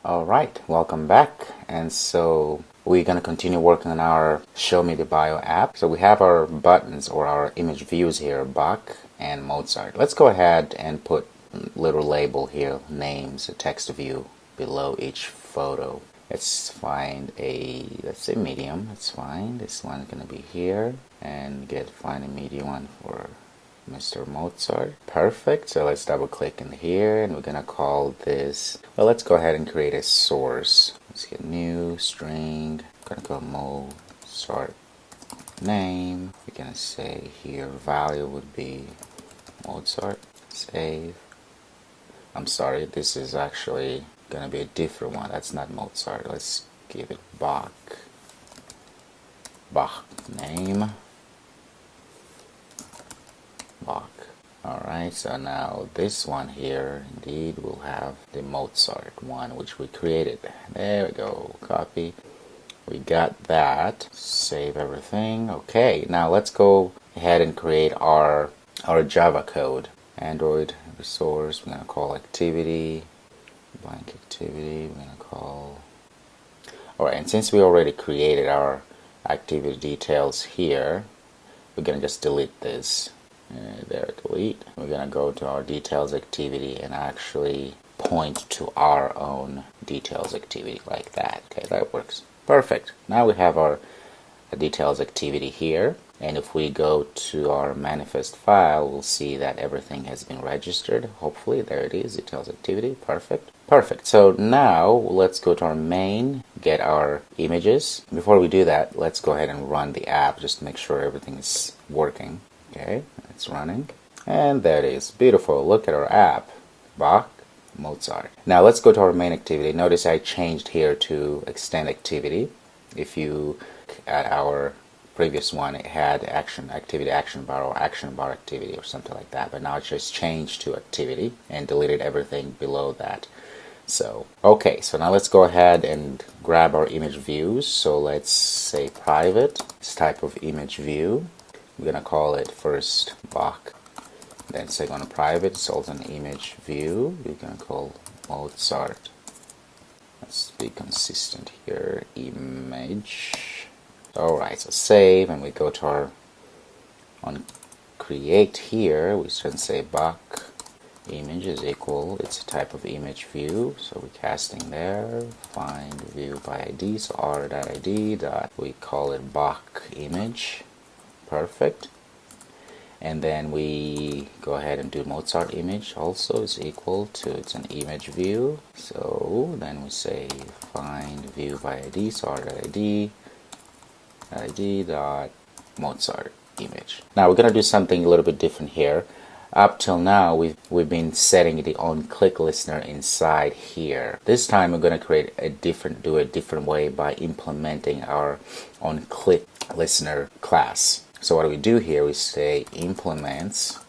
Alright, welcome back. And so we're going to continue working on our Show Me the Bio app. So we have our buttons or our image views here, Bach and Mozart. Let's go ahead and put a little label here, names, a text view below each photo. Let's find let's say medium, that's fine. This one's going to be here and find a medium one for Mr. Mozart. Perfect. So let's double click in here and we're going to call this, well, let's go ahead and create a source. Let's get new string. I'm going to go Mozart name. We're going to say here value would be Mozart. Save. I'm sorry, this is actually going to be a different one. That's not Mozart. Let's give it Bach. Bach name. Bach. Alright, so now this one here indeed will have the Mozart one which we created. There we go. Copy. We got that. Save everything. Okay, now let's go ahead and create our Java code. Android resource, we're going to call activity, blank activity, we're going to call... Alright, and since we already created our activity details here, we're going to just delete this. There, delete. We're going to go to our details activity and actually point to our own details activity like that. Okay, that works. Perfect. Now we have our details activity here, and if we go to our manifest file, we'll see that everything has been registered. Hopefully, there it is, details activity. Perfect. Perfect. So now let's go to our main, get our images. Before we do that, let's go ahead and run the app just to make sure everything is working. Okay, it's running. And there it is. Beautiful. Look at our app. Bach, Mozart. Now let's go to our main activity. Notice I changed here to extend activity. If you at our previous one, it had activity action bar or action bar activity or something like that, but now it's just changed to activity and deleted everything below that. So okay, so now let's go ahead and grab our image views. So let's say private, this type of image view. We're gonna call it first Bach, then second on private, it's also an image view. We're gonna call Mozart. Let's be consistent here. Image. Alright, so save, and we go to our on create here. We should say Bach image is equal. It's a type of image view, so we're casting there. Find view by ID. So r.id. We call it Bach image. Perfect. And then we go ahead and do Mozart image also is equal to, it's an image view. So then we say find view by ID, so r.id dot Mozart image. Now we're going to do something a little bit different here. Up till now we've been setting the on-click listener inside here. This time we're going to do a different way by implementing our on-click listener class. So what do we do here? We say implements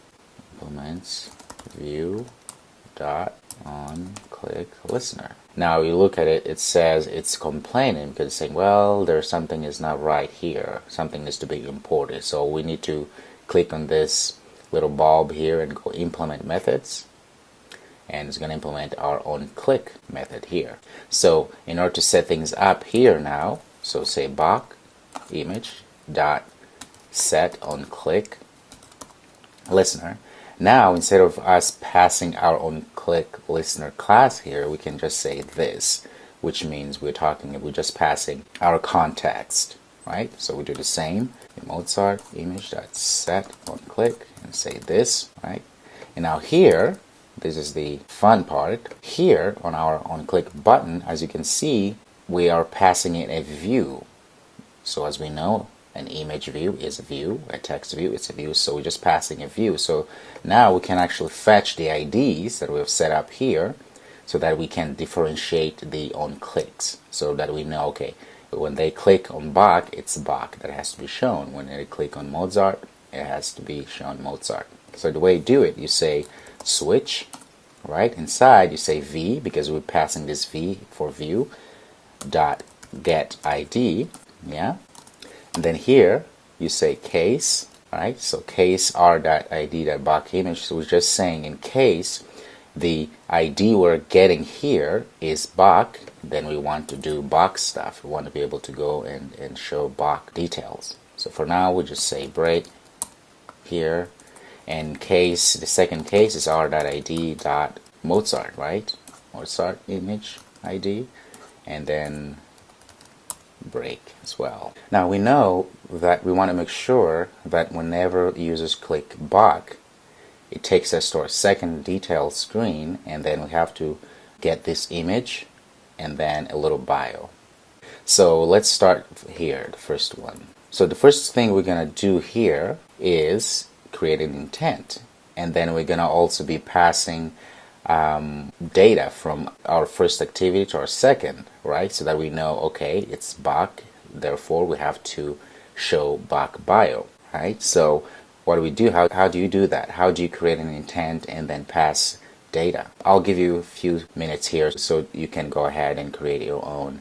view dot on click listener. Now you look at it, it says it's complaining because it's saying, well, there's something is not right here. Something needs to be imported. So we need to click on this little bulb here and go implement methods. And it's going to implement our on click method here. So in order to set things up here now, so say Bach image dot set on click listener. Now instead of us passing our on click listener class here, we can just say this, which means we're just passing our context, right? So we do the same in Mozart image dot set on click and say this, right? And now here, this is the fun part. Here on our on click button, as you can see, we are passing in a view. So as we know, an image view is a view, a text view is a view, so we're just passing a view. So now we can actually fetch the IDs that we've set up here so that we can differentiate the on clicks, so that we know, okay, when they click on Bach, it's Bach that has to be shown. When they click on Mozart, it has to be shown Mozart. So the way you do it, you say switch, right? Inside you say v, because we're passing this v for view, dot get ID, yeah? And then here you say case, right? So case r.id.Bach image. So we're just saying in case the ID we're getting here is Bach, then we want to do Bach stuff. We want to be able to go and show Bach details. So for now, we just say break here. And case, the second case is r.id.Mozart, right? Mozart image ID, and then break as well. Now we know that we want to make sure that whenever users click Bach, it takes us to our second detail screen, and then we have to get this image and then a little bio. So let's start here, the first one. So the first thing we're going to do here is create an intent, and then we're going to also be passing data from our first activity to our second, right? So that we know, okay, it's Bach, therefore we have to show Bach bio, right? So what do we do? How do you do that? How do you create an intent and then pass data? I'll give you a few minutes here so you can go ahead and create your own.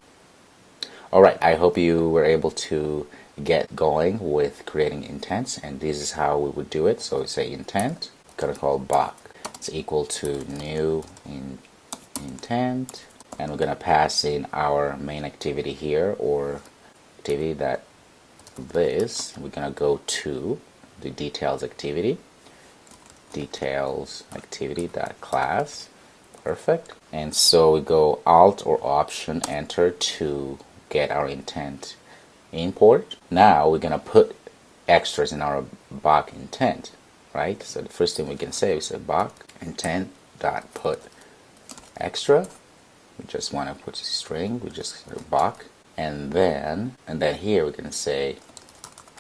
Alright, I hope you were able to get going with creating intents, and this is how we would do it. So we say intent, gonna call Bach. It's equal to new intent, and we're gonna pass in our main activity here, or activity that this. We're gonna go to the details activity, details activity.class. Perfect. And so we go Alt or Option Enter to get our intent import. Now we're gonna put extras in our Bach intent, right? So the first thing we can say is Bach intent dot put extra. We just want to put a string. We just Bach, and then here we're gonna say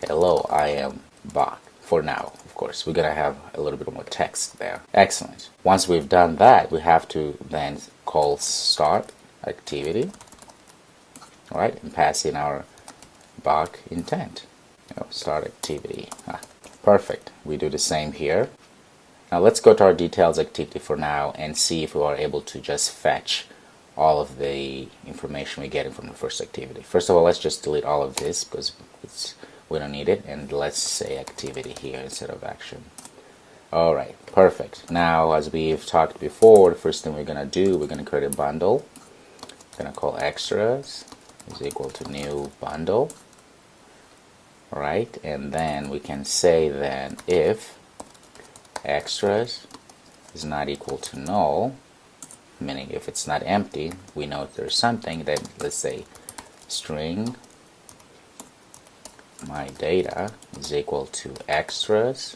hello, I am Bach. For now, of course, we're gonna have a little bit more text there. Excellent. Once we've done that, we have to then call start activity, all right, and pass in our Bach intent. Start activity. Perfect. We do the same here. Now let's go to our details activity for now and see if we are able to just fetch all of the information we're getting from the first activity. First of all, let's just delete all of this because we don't need it, and let's say activity here instead of action. Alright, perfect. Now, as we've talked before, the first thing we're going to do, we're going to create a bundle. We're going to call extras is equal to new bundle. Right, and then we can say then if extras is not equal to null, meaning if it's not empty, we know if there's something, then let's say string my data is equal to extras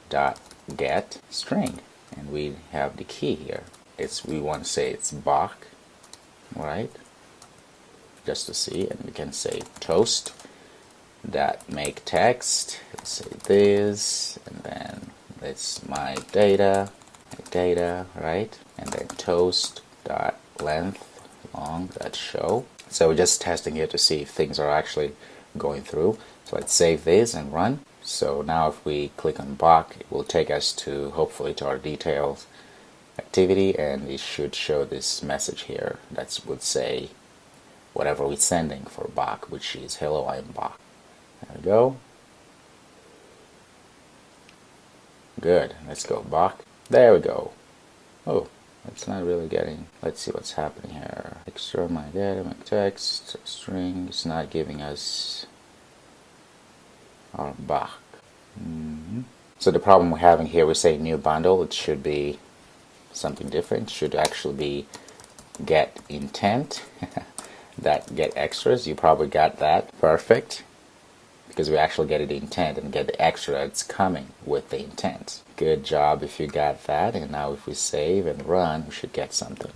dot get string, and we have the key here. We want to say it's Bach, right? Just to see, and we can say toast that make text. Let's say this, and then it's my data, right? And then toast dot length long dot show. So we're just testing here to see if things are actually going through. So let's save this and run. So now if we click on Bach, it will take us to hopefully to our details activity, and it should show this message here that would say whatever we're sending for Bach, which is hello, I'm Bach. There we go. Good. Let's go Bach. There we go. Oh, it's not really getting. Let's see what's happening here. Extra my data, my text, string. It's not giving us our Bach. So the problem we're having here, we say new bundle. It should be something different. It should actually be get intent. That get extras. You probably got that. Perfect. Because we actually get the intent and get the extra that's coming with the intent. Good job if you got that. And now if we save and run, we should get something.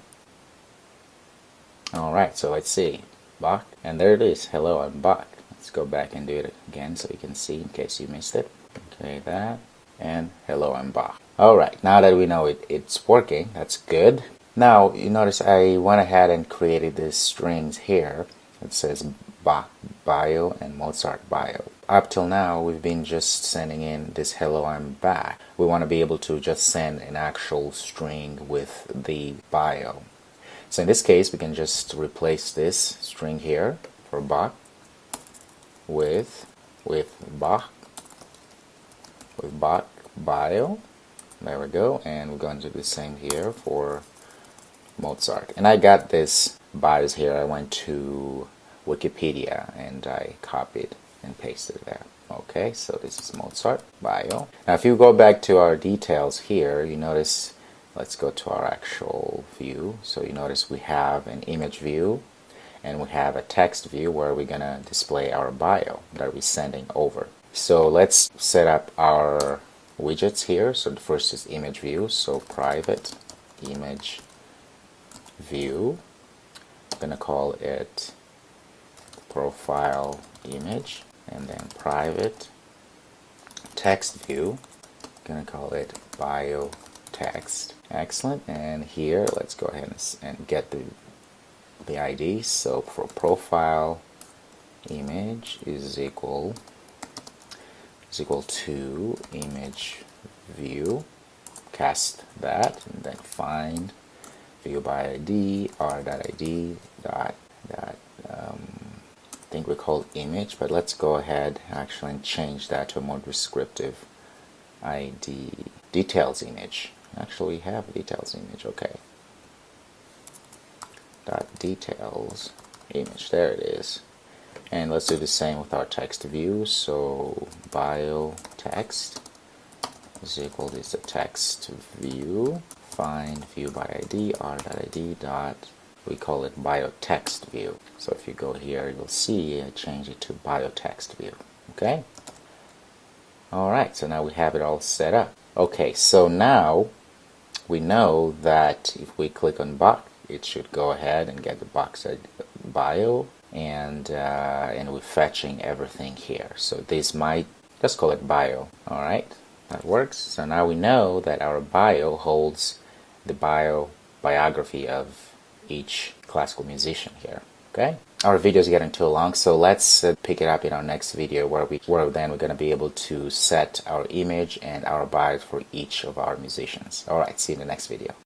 Alright, so let's see. Bach. And there it is. Hello, I'm Bach. Let's go back and do it again so you can see in case you missed it. Okay, that. And hello, I'm Bach. Alright, now that we know it's working, that's good. Now, you notice I went ahead and created these strings here. It says Bach bio and Mozart bio. Up till now, we've been just sending in this hello, I'm Bach. We want to be able to just send an actual string with the bio. So in this case, we can just replace this string here for Bach with Bach bio, There we go. And we're going to do the same here for Mozart. And I got this bios here. I went to Wikipedia and I copied and pasted there. Okay, so this is Mozart bio. Now if you go back to our details here, you notice, let's go to our actual view. So you notice we have an image view and we have a text view where we're gonna display our bio that we're sending over. So let's set up our widgets here. So the first is image view. So private image view. I'm gonna call it profile image, and then private text view. I'm gonna call it bio text. Excellent. And here let's go ahead and get the ID. So for profile image is equal to image view, cast that, and then find view by ID r.id dot I think we call image, but let's go ahead actually and change that to a more descriptive ID details image. Actually we have details image. Okay, dot details image, there it is. And let's do the same with our text view. So bio text is equal to the text view, find view by ID r.id dot, we call it bio text view. So if you go here, you'll see I change it to bio text view. Okay. Alright, so now we have it all set up. Okay, so now we know that if we click on box, it should go ahead and get the box bio, and we're fetching everything here. So this might, let's call it bio. Alright, that works. So now we know that our bio holds the biography of each classical musician here. Okay, our video is getting too long, so let's pick it up in our next video where then we're going to be able to set our image and our bios for each of our musicians. Alright, see you in the next video.